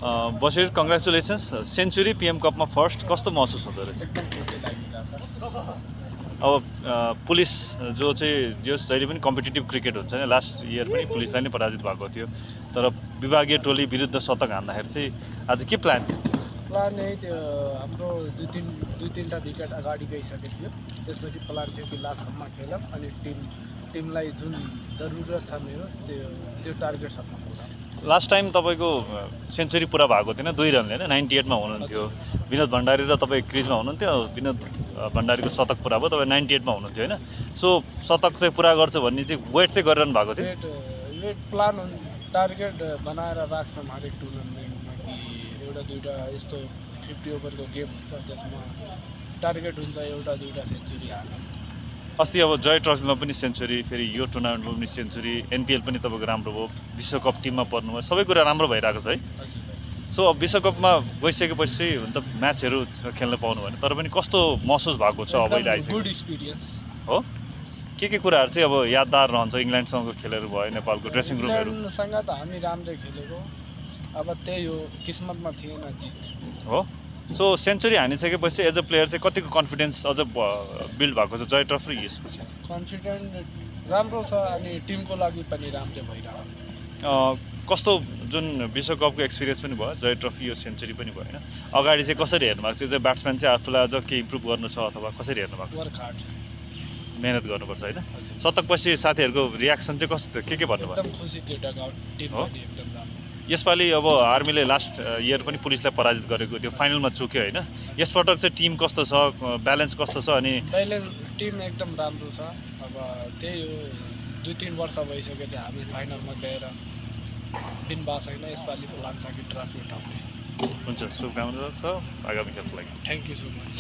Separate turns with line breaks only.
Basheer congratulations century PM कपमा first कस्तो महसुस हुँदो रहेछ
एकदम खुसी लागिरहेछ
अब पुलिस जो चाहिँ जहिले पनि कम्पिटिटिभ क्रिकेट हुन्छ नि लास्ट इयर पनि पुलिसलाई नै पराजित भएको थियो तर विभागीय टोली विरुद्ध शतक हान्दाखेरि चाहिँ आज के प्लान थियो
प्लान यही त्यो हाम्रो दुई तिनवटा विकेट अगाडि गइसकेको थियो त्यसपछि प्लान थियो कि लास्टसम्म खेलौँ अनि टिमलाई जुन जरुरत छ मेरो त्यो टार्गेटसम्म पुरा
लास्ट टाइम तपाईँको सेन्चुरी पुरा भएको थिएन 2 रनले होइन 98मा हुनुहुन्थ्यो विनोद भण्डारी र तपाईँ क्रिजमा हुनुहुन्थ्यो विनोद भण्डारीको शतक पुरा भयो तपाईँ 98मा हुनुहुन्थ्यो होइन सो शतक चाहिँ पुरा गर्छ भन्ने चाहिँ वेट चाहिँ गरिरहनु भएको थियो
वेट प्लान टार्गेट बनाएर राख्छौँ हरेक टुर्नामेन्टमा कि एउटा दुईवटा यस्तो 50 ओभरको गेम हुन्छ त्यसमा टार्गेट हुन्छ एउटा दुईवटा सेन्चुरी हाल्नु
अस्ति अब जय ट्रफीमा पनि सेन्चुरी फेरि यो टुर्नामेन्टमा पनि सेन्चुरी एनपिएल पनि तपाईँको राम्रो भयो विश्वकप टिममा पर्नुभयो सबै कुरा राम्रो भइरहेको छ है सो अब विश्वकपमा गइसकेपछि हुन्छ म्याचहरू खेल्न पाउनु भने तर पनि कस्तो महसुस भएको छ अब अहिले आइसक्यो
गुड एक्सपिरियन्स
हो के कुराहरू चाहिँ अब यादगार रहन्छ इङ्ल्यान्डसँगको खेलहरू भयो नेपालको ड्रेसिङ रुमहरू
इङ्ल्यान्डसँग त हामी राम्रै खेलेको अब त्यही हो किस्मतमा थिएन जित
हो सो सेन्चुरी हानिसकेपछि एज अ प्लेयर चाहिँ कतिको कन्फिडेन्स अझ बिल्ड भएको छ जय ट्रफी र यसपछि
कन्फिडेन्ट राम्रो छ अनि टिमको लागि पनि राम्रो भइरहेको
कस्तो जुन विश्वकपको एक्सपिरियन्स पनि भयो जय ट्रफी यो सेन्चुरी पनि भयो होइन अगाडि चाहिँ कसरी हेर्नु भएको छ चाहिँ ब्याट्सम्यान चाहिँ आफूलाई अझ केही इम्प्रुभ गर्नु छ अथवा कसरी हेर्नु भएको छ
वर्क हार्ड
मेहनत गर्नुपर्छ होइन शतकपछि साथीहरूको रियाक्सन चाहिँ कस्तो थियो के भन्नुभयो
एकदम खुसी थियो डगआउट टिम पनि एकदम राम्रो
यसपालि अब आर्मीले लास्ट इयर पनि पुलिसलाई पराजित गरेको थियो फाइनलमा चुक्यो होइन यसपटक चाहिँ टिम कस्तो छ ब्यालेन्स कस्तो छ अनि
ब्यालेन्स टिम एकदम राम्रो छ अब त्यही हो 2-3 वर्ष भइसक्यो चाहिँ हामी फाइनलमा गएर बिन बास होइन यसपालि लान्छ कि ट्रफी उठाउने
हुन्छ शुभकामना छ आगामी खेलको लागि
थ्याङ्क यू सो मच